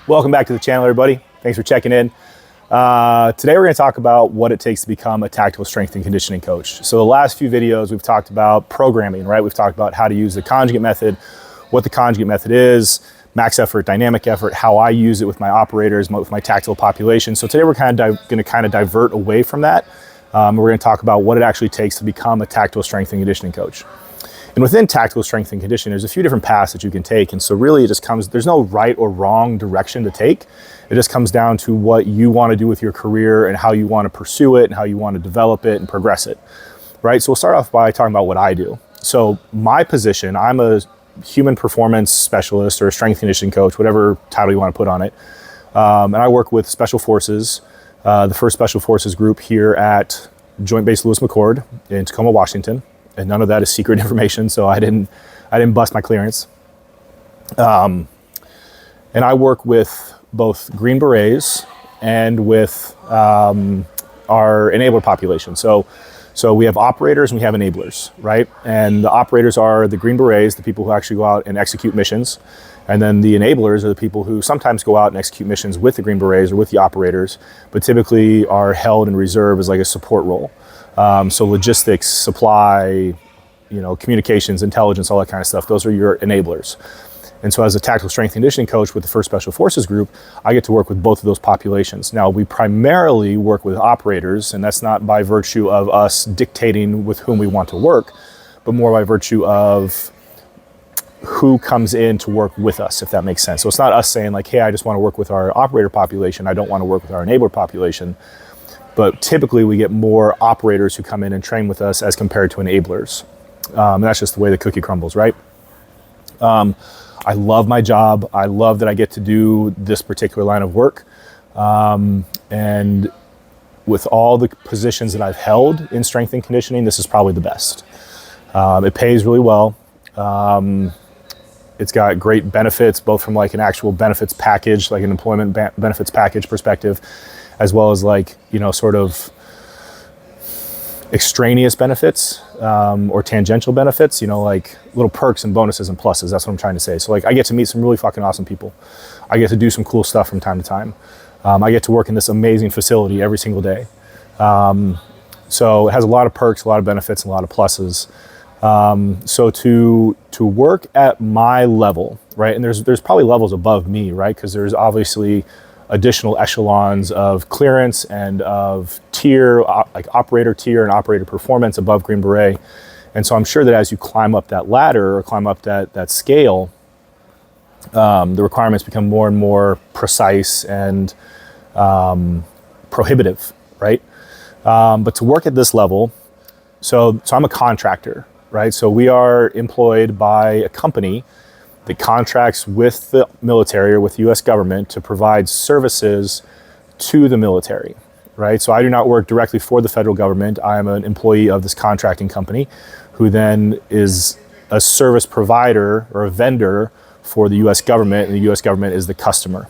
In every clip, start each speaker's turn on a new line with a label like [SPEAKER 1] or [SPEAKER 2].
[SPEAKER 1] Welcome back to the channel, everybody. Thanks for checking in. Today we're going to talk about what it takes to become a tactical strength and conditioning coach. So the last few videos we've talked about programming, right? We've talked about how to use the conjugate method, what the conjugate method is, max effort, dynamic effort, how I use it with my operators, with my tactical population. So today we're going to divert away from that. We're going to talk about what it actually takes to become a tactical strength and conditioning coach. And within tactical strength and conditioning, there's a few different paths that you can take. And so really there's no right or wrong direction to take. It just comes down to what you want to do with your career and how you want to pursue it and how you want to develop it and progress it, right? So we'll start off by talking about what I do. So my position, I'm a human performance specialist or a strength conditioning coach, whatever title you want to put on it. And I work with Special Forces, the 1st Special Forces group here at Joint Base Lewis McChord in Tacoma, Washington. And none of that is secret information, so I didn't bust my clearance. And I work with both Green Berets and with our enabler population. So we have operators and we have enablers, right? And the operators are the Green Berets, the people who actually go out and execute missions. And then the enablers are the people who sometimes go out and execute missions with the Green Berets or with the operators, but typically are held in reserve as like a support role. So logistics, supply, communications, intelligence, all that kind of stuff. Those are your enablers. And so as a tactical strength conditioning coach with the 1st Special Forces group, I get to work with both of those populations. Now, we primarily work with operators, and that's not by virtue of us dictating with whom we want to work, but more by virtue of who comes in to work with us, if that makes sense. So it's not us saying like, hey, I just want to work with our operator population. I don't want to work with our enabler population. But typically we get more operators who come in and train with us as compared to enablers. And that's just the way the cookie crumbles, right? I love my job. I love that I get to do this particular line of work. And with all the positions that I've held in strength and conditioning, this is probably the best. It pays really well. It's got great benefits, both from like an actual benefits package, like an employment benefits package perspective, as well as like, sort of extraneous benefits or tangential benefits, like little perks and bonuses and pluses. That's what I'm trying to say. So like I get to meet some really fucking awesome people. I get to do some cool stuff from time to time. I get to work in this amazing facility every single day. So it has a lot of perks, a lot of benefits, and a lot of pluses. So to work at my level, right? And there's probably levels above me, right? Because there's obviously additional echelons of clearance and of tier, like operator tier and operator performance above Green Beret. And so I'm sure that as you climb up that ladder or climb up that scale, the requirements become more and more precise and prohibitive, right? But to work at this level, so I'm a contractor, right? So we are employed by a company that contracts with the military or with the US government to provide services to the military, right? So I do not work directly for the federal government. I am an employee of this contracting company who then is a service provider or a vendor for the US government, and the US government is the customer.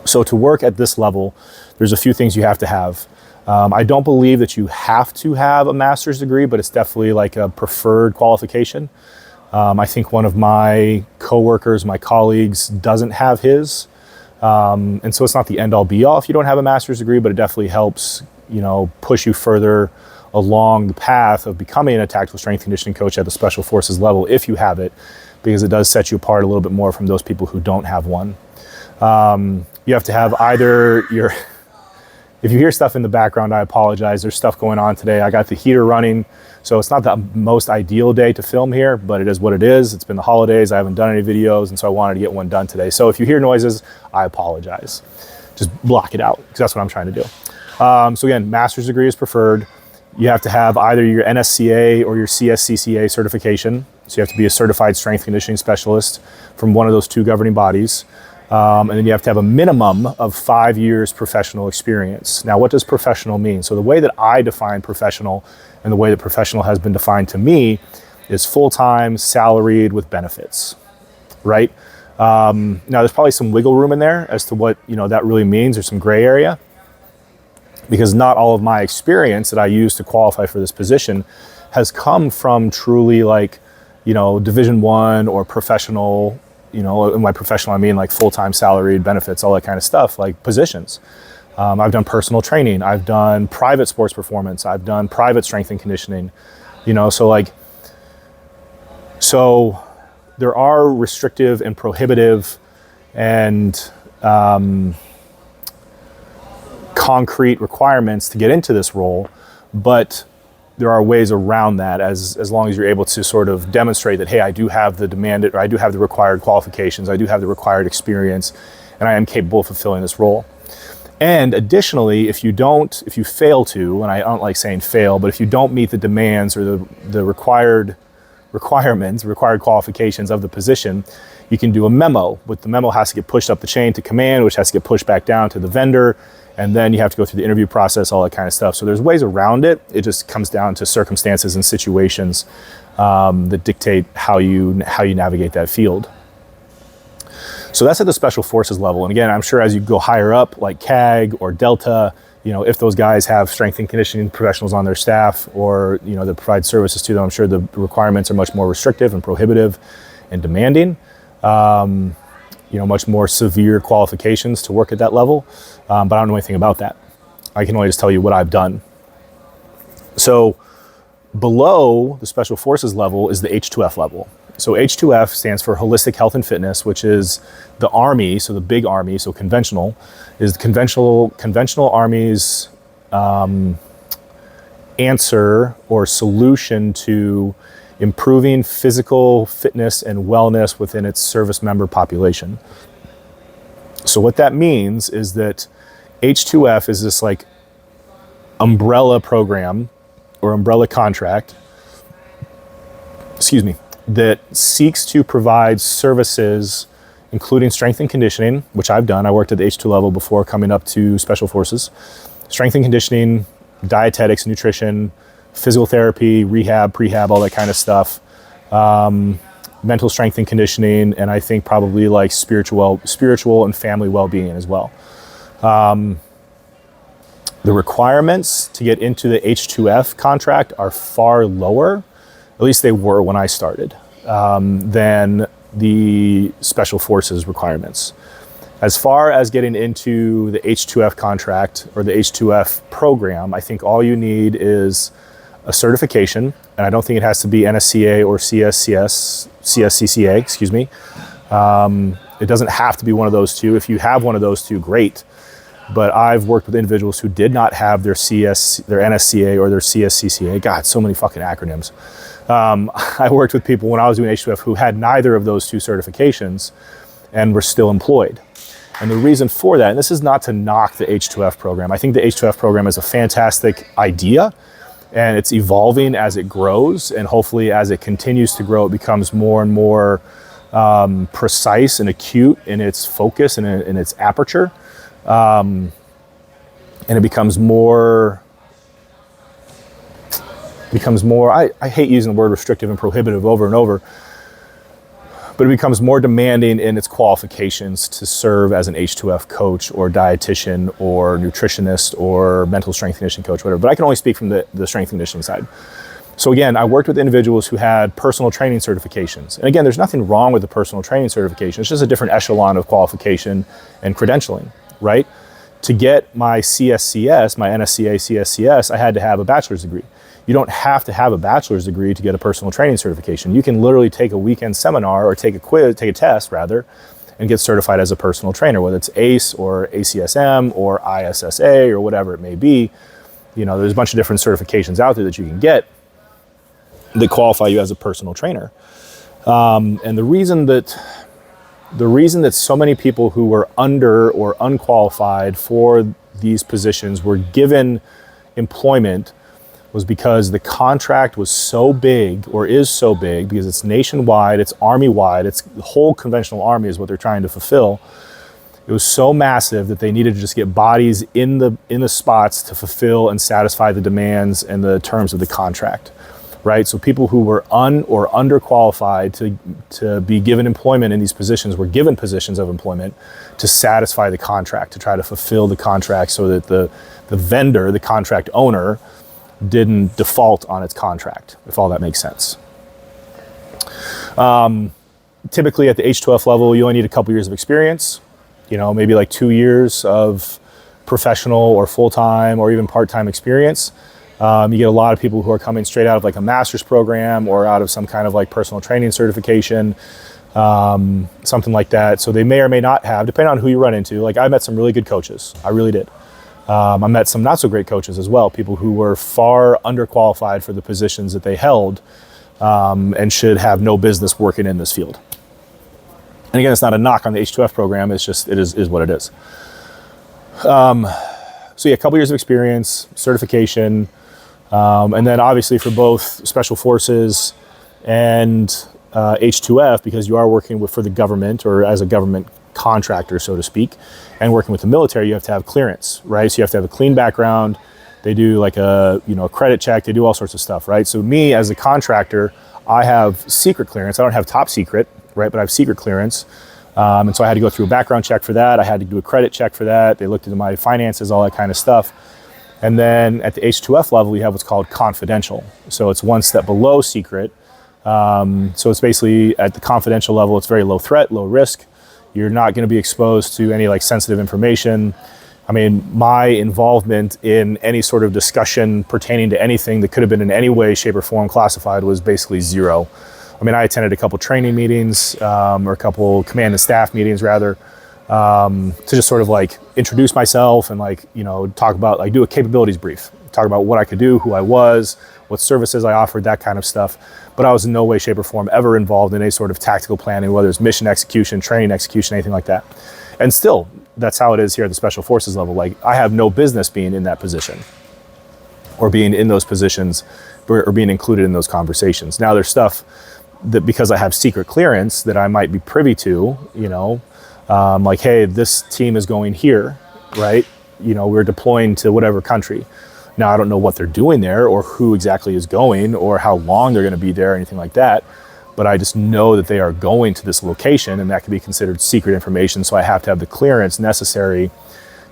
[SPEAKER 1] So to work at this level, there's a few things you have to have. I don't believe that you have to have a master's degree, but it's definitely like a preferred qualification. I think one of my coworkers, my colleagues, doesn't have his. And so it's not the end all be all if you don't have a master's degree, but it definitely helps, push you further along the path of becoming a tactical strength conditioning coach at the Special Forces level if you have it, because it does set you apart a little bit more from those people who don't have one. You have to have either if you hear stuff in the background, I apologize. There's stuff going on today. I got the heater running. So it's not the most ideal day to film here, but it is what it is. It's been the holidays. I haven't done any videos, and so I wanted to get one done today. So if you hear noises, I apologize. Just block it out, because that's what I'm trying to do. So again, master's degree is preferred. You have to have either your NSCA or your CSCCA certification. So you have to be a certified strength conditioning specialist from one of those two governing bodies. And then you have to have a minimum of 5 years professional experience. Now, what does professional mean? So the way that I define professional and the way that professional has been defined to me is full-time, salaried with benefits, right? Now, there's probably some wiggle room in there as to what that really means. There's some gray area, because not all of my experience that I use to qualify for this position has come from truly like, Division I or professional in my professional, I mean like full-time salaried benefits, all that kind of stuff, like positions. I've done personal training. I've done private sports performance. I've done private strength and conditioning, so there are restrictive and prohibitive and concrete requirements to get into this role, but there are ways around that as long as you're able to sort of demonstrate that, hey, I do have the demanded, or I do have the required qualifications, I do have the required experience, and I am capable of fulfilling this role. And additionally, if you fail to, and I don't like saying fail, but if you don't meet the demands or the required qualifications of the position, you can do a memo. But the memo has to get pushed up the chain to command, which has to get pushed back down to the vendor, and then you have to go through the interview process, all that kind of stuff. So there's ways around it. It just comes down to circumstances and situations that dictate how you navigate that field. So that's at the special forces level. And again, I'm sure as you go higher up, like CAG or Delta, if those guys have strength and conditioning professionals on their staff, or that provide services to them, I'm sure the requirements are much more restrictive and prohibitive and demanding. Much more severe qualifications to work at that level. But I don't know anything about that. I can only just tell you what I've done. So below the special forces level is the H2F level. So H2F stands for Holistic Health and Fitness, which is the Army, so the big Army, so conventional, is the conventional Army's answer or solution to improving physical fitness and wellness within its service member population. So what that means is that H2F is this like umbrella program or umbrella contract, that seeks to provide services, including strength and conditioning, which I've done. I worked at the H2 level before coming up to special forces. Strength and conditioning, dietetics, nutrition, physical therapy, rehab, prehab, all that kind of stuff. Mental strength and conditioning, and I think probably like spiritual and family well-being as well. The requirements to get into the H2F contract are far lower, at least they were when I started, than the special forces requirements. As far as getting into the H2F contract or the H2F program, I think all you need is a certification, and I don't think it has to be NSCA or CSCCA, excuse me. It doesn't have to be one of those two. If you have one of those two, great. But I've worked with individuals who did not have their NSCA or their CSCCA. God, so many fucking acronyms. I worked with people when I was doing H2F who had neither of those two certifications and were still employed. And the reason for that, and this is not to knock the H2F program. I think the H2F program is a fantastic idea, and it's evolving as it grows, and hopefully as it continues to grow, it becomes more and more precise and acute in its focus and in its aperture. And it becomes more, I hate using the word restrictive and prohibitive over and over, but it becomes more demanding in its qualifications to serve as an H2F coach or dietitian or nutritionist or mental strength conditioning coach, whatever. But I can only speak from the strength and conditioning side. So again, I worked with individuals who had personal training certifications. And again, there's nothing wrong with the personal training certification. It's just a different echelon of qualification and credentialing, right? To get my CSCS, my NSCA CSCS, I had to have a bachelor's degree. You don't have to have a bachelor's degree to get a personal training certification. You can literally take a weekend seminar or take a test rather, and get certified as a personal trainer, whether it's ACE or ACSM or ISSA or whatever it may be. There's a bunch of different certifications out there that you can get that qualify you as a personal trainer. And the reason that so many people who were under or unqualified for these positions were given employment was because the contract was so big, or is so big, because it's nationwide, it's Army-wide, it's the whole conventional Army is what they're trying to fulfill. It was so massive that they needed to just get bodies in the spots to fulfill and satisfy the demands and the terms of the contract, right? So people who were or underqualified to be given employment in these positions were given positions of employment to satisfy the contract, to try to fulfill the contract so that the vendor, the contract owner, didn't default on its contract, if all that makes sense. typically at the H2F level, you only need a couple years of experience, maybe like 2 years of professional or full-time or even part-time experience. You get a lot of people who are coming straight out of like a master's program or out of some kind of like personal training certification, something like that. So they may or may not have, depending on who you run into. Like I met some really good coaches. I really did. I met some not so great coaches as well, people who were far underqualified for the positions that they held, and should have no business working in this field. And again, it's not a knock on the H2F program. It's just, it is what it is. So yeah, a couple years of experience, certification, and then obviously for both Special Forces and H2F, because you are working for the government or as a government contractor, so to speak, and working with the military, you have to have clearance, right? So you have to have a clean background. They do like a credit check. They do all sorts of stuff, right? So me as a contractor, I have secret clearance. I don't have top secret, right? But I have secret clearance. And so I had to go through a background check for that. I had to do a credit check for that. They looked into my finances, all that kind of stuff. And then at the H2F level, you have what's called confidential. So it's one step below secret. So it's basically at the confidential level, it's very low threat, low risk. You're not going to be exposed to any like sensitive information. I mean, my involvement in any sort of discussion pertaining to anything that could have been in any way, shape, or form classified was basically zero. I mean, I attended a couple training meetings, or a couple command and staff meetings rather, to just sort of like introduce myself and like, talk about, like do a capabilities brief, talk about what I could do, who I was, what services I offered, that kind of stuff. But I was in no way, shape, or form ever involved in any sort of tactical planning, whether it's mission execution, training execution, anything like that. And still, that's how it is here at the Special Forces level. Like I have no business being in that position or being in those positions or being included in those conversations. Now there's stuff that because I have secret clearance that I might be privy to, like, hey, this team is going here, right? We're deploying to whatever country. Now, I don't know what they're doing there or who exactly is going or how long they're going to be there or anything like that. But I just know that they are going to this location and that can be considered secret information. So I have to have the clearance necessary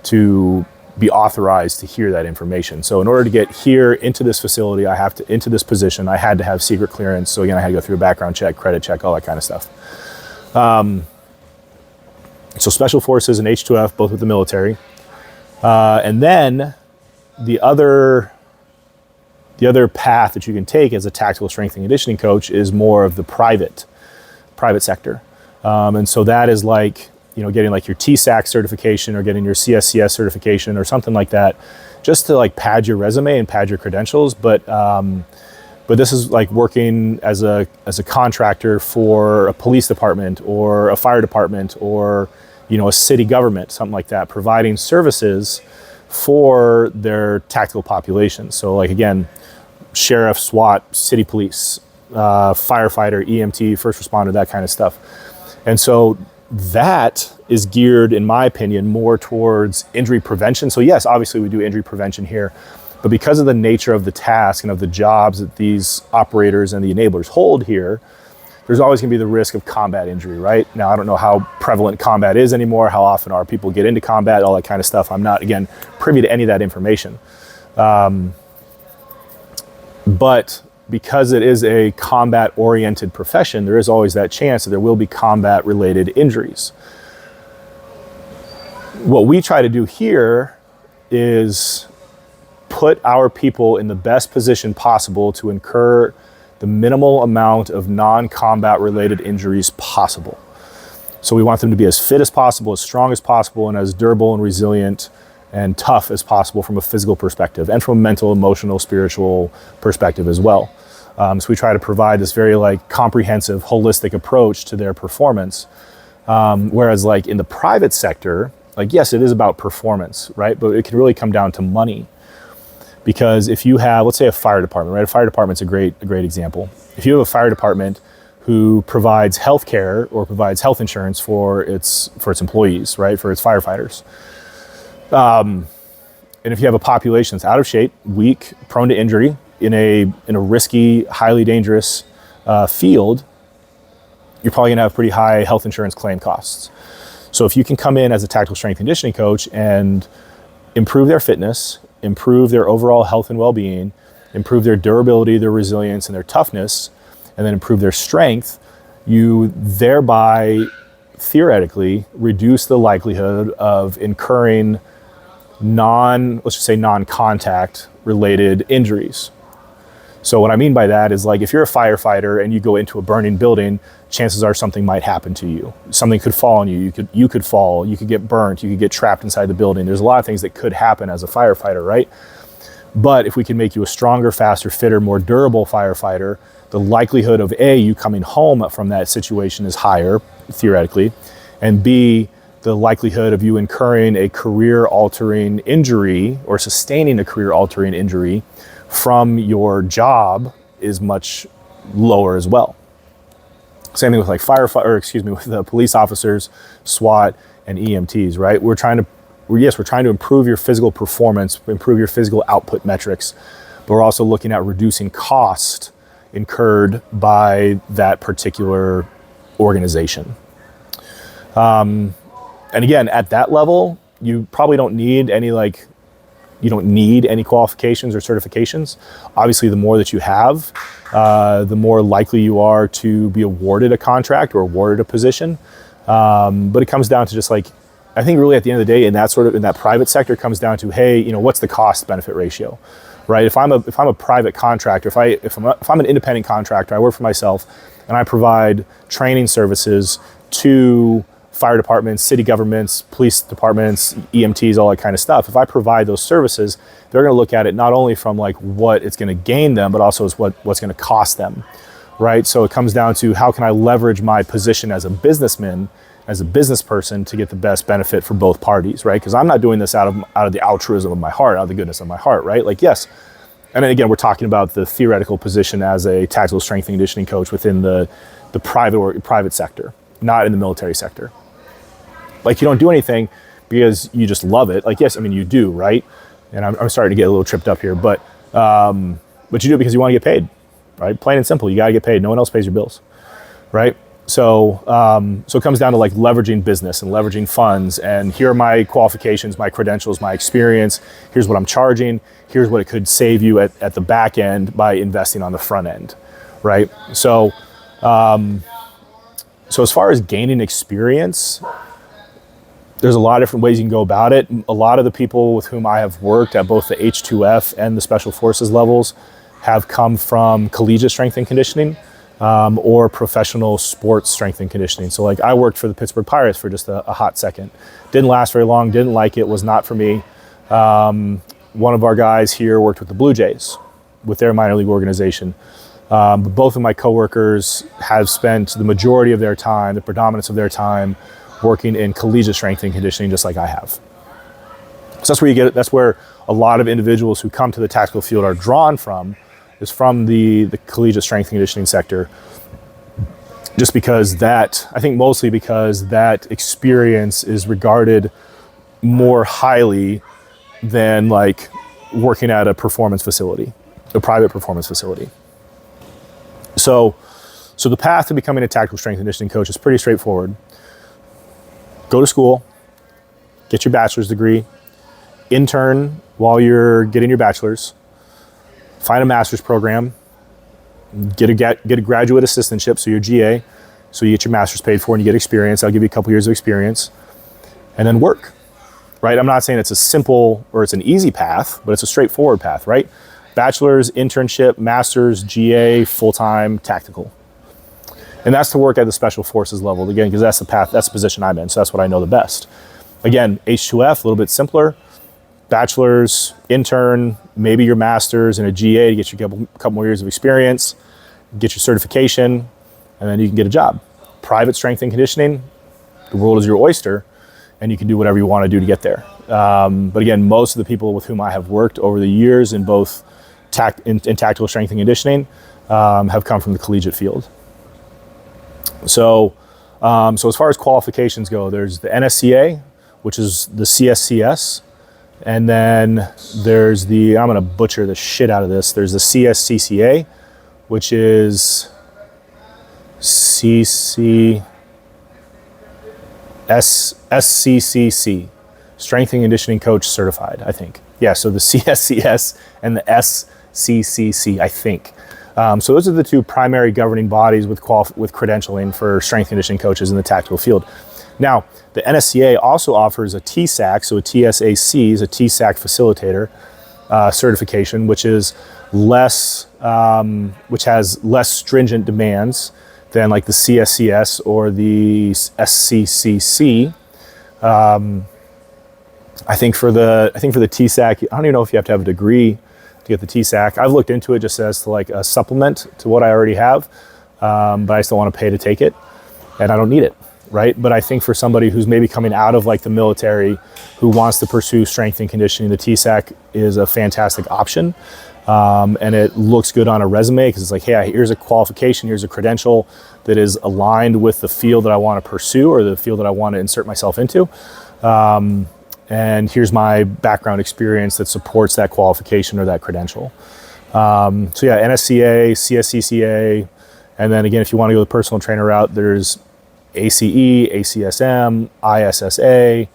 [SPEAKER 1] to be authorized to hear that information. So in order to get here into this facility, into this position, I had to have secret clearance. So again, I had to go through a background check, credit check, all that kind of stuff. So Special Forces and H2F, both with the military. And then the other path that you can take as a tactical strength and conditioning coach is more of the private sector. And so that is like, getting like your TSAC certification or getting your CSCS certification or something like that, just to like pad your resume and pad your credentials. But this is like working as a contractor for a police department or a fire department or, a city government, something like that, providing services for their tactical population. So like, again, sheriff, SWAT, city police, firefighter, EMT, first responder, that kind of stuff. And so that is geared, in my opinion, more towards injury prevention. So yes, obviously we do injury prevention here, but because of the nature of the task and of the jobs that these operators and the enablers hold here, there's always going to be the risk of combat injury, right? Now, I don't know how prevalent combat is anymore, how often our people get into combat, all that kind of stuff. I'm not, again, privy to any of that information. But because it is a combat-oriented profession, there is always that chance that there will be combat-related injuries. What we try to do here is put our people in the best position possible to incur the minimal amount of non-combat related injuries possible. So we want them to be as fit as possible, as strong as possible, and as durable and resilient and tough as possible from a physical perspective and from a mental, emotional, spiritual perspective as well. So we try to provide this very like comprehensive, holistic approach to their performance. Whereas like in the private sector, like yes, it is about performance, right? But it can really come down to money. Because if you have, let's say a fire department, right? A fire department's a great example. If you have a fire department who provides health care or provides health insurance for its employees, right? For its firefighters. And if you have a population that's out of shape, weak, prone to injury, in a risky, highly dangerous field, you're probably gonna have pretty high health insurance claim costs. So if you can come in as a tactical strength conditioning coach and improve their fitness, improve their overall health and well-being, improve their durability, their resilience, and their toughness, and then improve their strength, you thereby theoretically reduce the likelihood of incurring let's just say non-contact related injuries. So what I mean by that is, like, if you're a firefighter and you go into a burning building, chances are something might happen to you. Something could fall on you. You could fall, you could get burnt, you could get trapped inside the building. There's a lot of things that could happen as a firefighter, right? But if we can make you a stronger, faster, fitter, more durable firefighter, the likelihood of A, you coming home from that situation is higher, theoretically, and B, the likelihood of you incurring a career-altering injury or sustaining a career-altering injury from your job is much lower as well. Same thing with like with the police officers, SWAT, and EMTs, right? We're trying to improve your physical performance, improve your physical output metrics, but we're also looking at reducing cost incurred by that particular organization. And again, at that level, you probably don't need any qualifications or certifications. Obviously, the more that you have, the more likely you are to be awarded a contract or awarded a position. But it comes down to just like, I think really at the end of the day, in that private sector, it comes down to, hey, what's the cost benefit ratio, right? If I'm a private contractor, if I'm an independent contractor, I work for myself, and I provide training services to fire departments, city governments, police departments, EMTs, all that kind of stuff. If I provide those services, they're going to look at it not only from like what it's going to gain them, but also as what's going to cost them, right? So it comes down to, how can I leverage my position as a businessman, as a business person, to get the best benefit for both parties, right? Because I'm not doing this out of the altruism of my heart, out of the goodness of my heart, right? Like, yes. And then again, we're talking about the theoretical position as a tactical strength and conditioning coach within the private sector, not in the military sector. Like, you don't do anything because you just love it. Like, yes, I mean, you do, right? And I'm starting to get a little tripped up here, but you do it because you want to get paid, right? Plain and simple, you got to get paid. No one else pays your bills, right? So it comes down to like leveraging business and leveraging funds. And here are my qualifications, my credentials, my experience. Here's what I'm charging. Here's what it could save you at the back end by investing on the front end, right? So as far as gaining experience, there's a lot of different ways you can go about it. A lot of the people with whom I have worked at both the H2F and the Special Forces levels have come from collegiate strength and conditioning or professional sports strength and conditioning. So like, I worked for the Pittsburgh Pirates for just a hot second. Didn't last very long, didn't like it, was not for me. One of our guys here worked with the Blue Jays, with their minor league organization. Both of my coworkers have spent the majority of their time, the predominance of their time, working in collegiate strength and conditioning, just like I have. So that's where a lot of individuals who come to the tactical field are drawn from, is from the collegiate strength and conditioning sector. Just because I think mostly because that experience is regarded more highly than like working at a performance facility, a private performance facility. So the path to becoming a tactical strength and conditioning coach is pretty straightforward. Go to school, get your bachelor's degree, intern while you're getting your bachelor's, find a master's program, get a graduate assistantship, so you're GA, so you get your master's paid for and you get experience. I'll give you a couple years of experience, and then work, right? I'm not saying it's a simple or it's an easy path, but it's a straightforward path, right? Bachelor's, internship, master's, GA, full-time, tactical. And that's to work at the Special Forces level, again, because that's the path, that's the position I'm in, so that's what I know the best. Again, H2F, a little bit simpler. Bachelor's, intern, maybe your master's, and a GA to get you a couple more years of experience, get your certification, and then you can get a job. Private strength and conditioning, the world is your oyster, and you can do whatever you want to do to get there. But again, most of the people with whom I have worked over the years in both in tactical strength and conditioning have come from the collegiate field. So as far as qualifications go, there's the NSCA, which is the CSCS. And then there's I'm going to butcher the shit out of this. There's the CSCCA, which is SCCC, Strength and Conditioning Coach Certified, I think. Yeah, so the CSCS and the SCCC, I think. So those are the two primary governing bodies with credentialing for strength conditioning coaches in the tactical field. Now, the NSCA also offers a TSAC, so a TSAC is a TSAC facilitator certification, which is which has less stringent demands than like the CSCS or the SCCC. I think for the TSAC, I don't even know if you have to have a degree to get the TSAC. I've looked into it just as to like a supplement to what I already have, but I still want to pay to take it, and I don't need it, right? But I think for somebody who's maybe coming out of like the military, who wants to pursue strength and conditioning, the TSAC is a fantastic option, and it looks good on a resume because it's like, hey, here's a qualification, here's a credential that is aligned with the field that I want to pursue or the field that I want to insert myself into. And here's my background experience that supports that qualification or that credential. So yeah, NSCA, CSCCA, and then again, if you want to go the personal trainer route, there's ACE, ACSM, ISSA.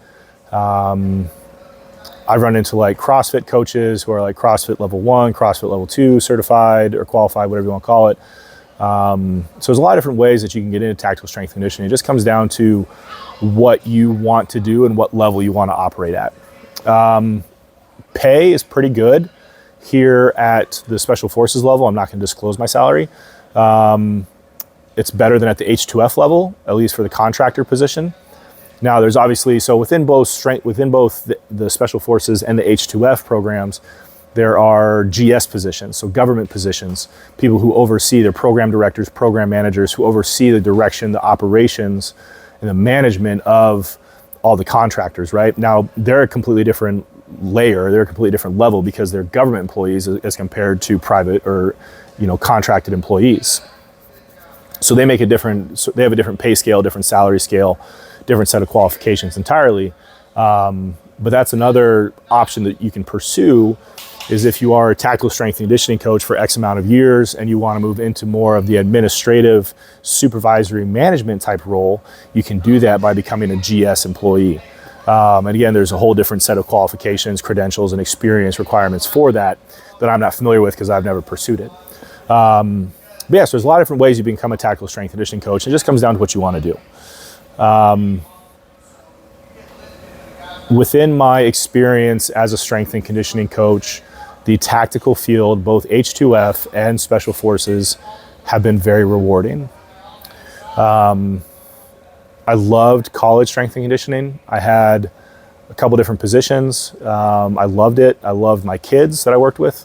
[SPEAKER 1] I've run into like CrossFit coaches who are like CrossFit level 1, CrossFit level 2 certified or qualified, whatever you want to call it. So there's a lot of different ways that you can get into tactical strength conditioning. It just comes down to what you want to do and what level you want to operate at. Pay is pretty good here at the Special Forces level. I'm not going to disclose my salary. It's better than at the H2F level, at least for the contractor position. Now there's obviously, so within both the Special Forces and the H2F programs, there are GS positions, so government positions, people who oversee, their program directors, program managers, who oversee the direction, the operations, and the management of all the contractors, right? Now, they're a completely different layer, they're a completely different level because they're government employees as compared to private or, contracted employees. So they have a different pay scale, different salary scale, different set of qualifications entirely. But that's another option that you can pursue, is if you are a tactical strength and conditioning coach for X amount of years and you want to move into more of the administrative, supervisory management type role, you can do that by becoming a GS employee. And again, there's a whole different set of qualifications, credentials, and experience requirements for that I'm not familiar with because I've never pursued it. But yeah, so there's a lot of different ways you can become a tactical strength and conditioning coach. It just comes down to what you want to do. Within my experience as a strength and conditioning coach, the tactical field, both H2F and Special Forces, have been very rewarding. I loved college strength and conditioning. I had a couple different positions. I loved it. I loved my kids that I worked with,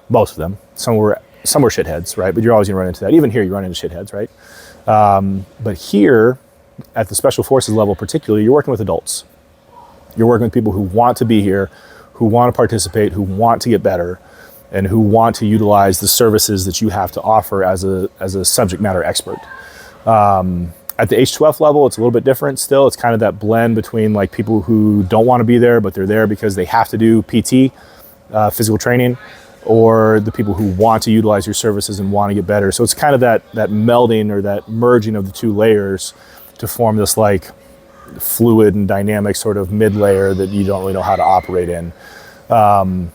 [SPEAKER 1] most of them. Some were shitheads, right? But you're always gonna run into that. Even here, you run into shitheads, right? But here, at the Special Forces level particularly, you're working with adults. You're working with people who want to be here, who want to participate, who want to get better, and who want to utilize the services that you have to offer as a subject matter expert. At the H2F level, it's a little bit different still. It's kind of that blend between like people who don't want to be there, but they're there because they have to do PT, physical training, or the people who want to utilize your services and want to get better. So it's kind of that melding or that merging of the two layers to form this like fluid and dynamic sort of mid layer that you don't really know how to operate in. And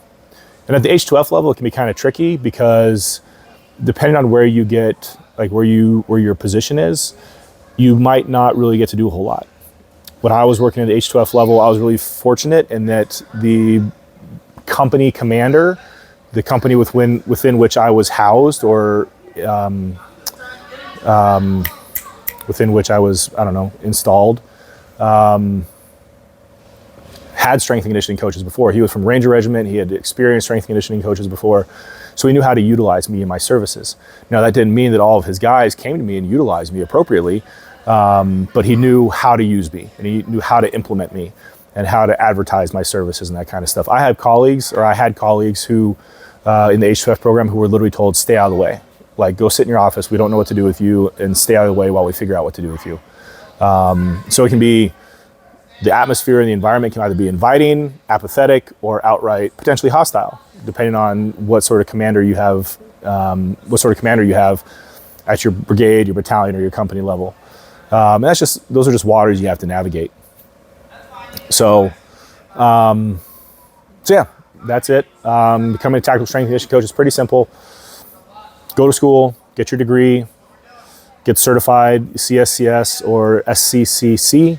[SPEAKER 1] at the H2F level, it can be kind of tricky because depending on where you get, like where your position is, you might not really get to do a whole lot. When I was working at the H2F level, I was really fortunate in that the company commander, the company within which I was housed, or within which I was, installed, had strength and conditioning coaches before. He was from Ranger Regiment. He had experienced strength and conditioning coaches before. So he knew how to utilize me and my services. Now, that didn't mean that all of his guys came to me and utilized me appropriately, but he knew how to use me and he knew how to implement me and how to advertise my services and that kind of stuff. I had colleagues who, in the H2F program, who were literally told, stay out of the way. Like, go sit in your office. We don't know what to do with you, and stay out of the way while we figure out what to do with you. So it can be, the atmosphere and the environment can either be inviting, apathetic, or outright potentially hostile, depending on what sort of commander you have, at your brigade, your battalion, or your company level. And those are just waters you have to navigate. So yeah, that's it. Becoming a tactical strength and conditioning coach is pretty simple. go to school, get your degree, get certified CSCS or SCCC.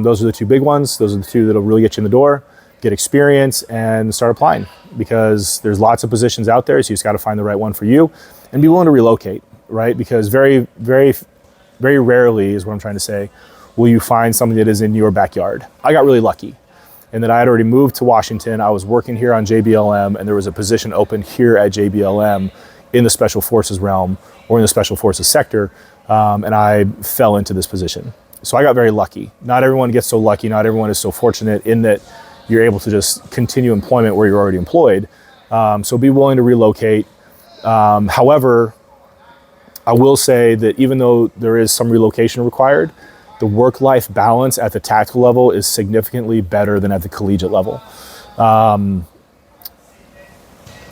[SPEAKER 1] Those are the two big ones. Those are the two that'll really get you in the door, get experience, and start applying, because there's lots of positions out there. So you just got to find the right one for you and be willing to relocate, right? Because very, very, very rarely is what I'm trying to say, will you find something that is in your backyard. I got really lucky in that I had already moved to Washington. I was working here on JBLM, and there was a position open here at JBLM in the Special Forces realm or in the Special Forces sector, and I fell into this position. So I got very lucky. Not everyone gets so lucky. Not everyone is so fortunate in that you're able to just continue employment where you're already employed. So be willing to relocate. However, I will say that even though there is some relocation required, the work-life balance at the tactical level is significantly better than at the collegiate level.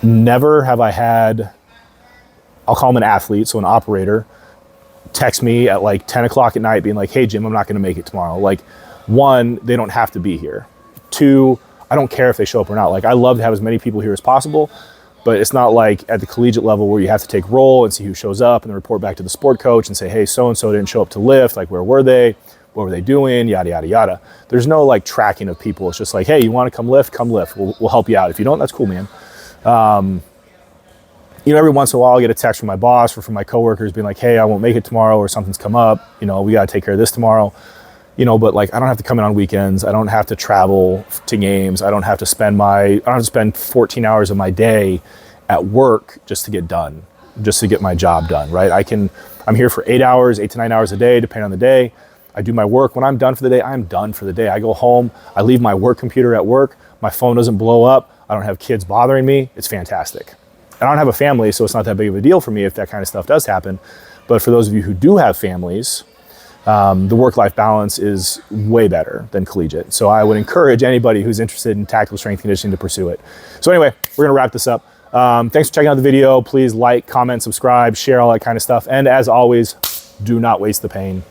[SPEAKER 1] Never have I had, I'll call him an athlete, so an operator, text me at like 10 o'clock at night being like, hey Jim, I'm not gonna make it tomorrow. Like, one, they don't have to be here. Two, I don't care if they show up or not. Like, I love to have as many people here as possible, but it's not like at the collegiate level where you have to take roll and see who shows up and then report back to the sport coach and say, hey, so-and-so didn't show up to lift. Like, where were they? What were they doing? Yada, yada, yada. There's no like tracking of people. It's just like, hey, you wanna come lift? Come lift. We'll help you out. If you don't, that's cool, man. You know, every once in a while I'll get a text from my boss or from my coworkers being like, hey, I won't make it tomorrow, or something's come up. You know, we got to take care of this tomorrow. You know, but like, I don't have to come in on weekends. I don't have to travel to games. I don't have to spend 14 hours of my day at work just to get done, just to get my job done, right? I'm here for 8 hours, 8 to 9 hours a day, depending on the day. I do my work. When I'm done for the day, I'm done for the day. I go home, I leave my work computer at work. My phone doesn't blow up. I don't have kids bothering me. It's fantastic. I don't have a family, so it's not that big of a deal for me if that kind of stuff does happen. But for those of you who do have families, the work-life balance is way better than collegiate. So I would encourage anybody who's interested in tactical strength conditioning to pursue it. So anyway, we're gonna wrap this up. Thanks for checking out the video. Please like, comment, subscribe, share, all that kind of stuff. And as always, do not waste the pain.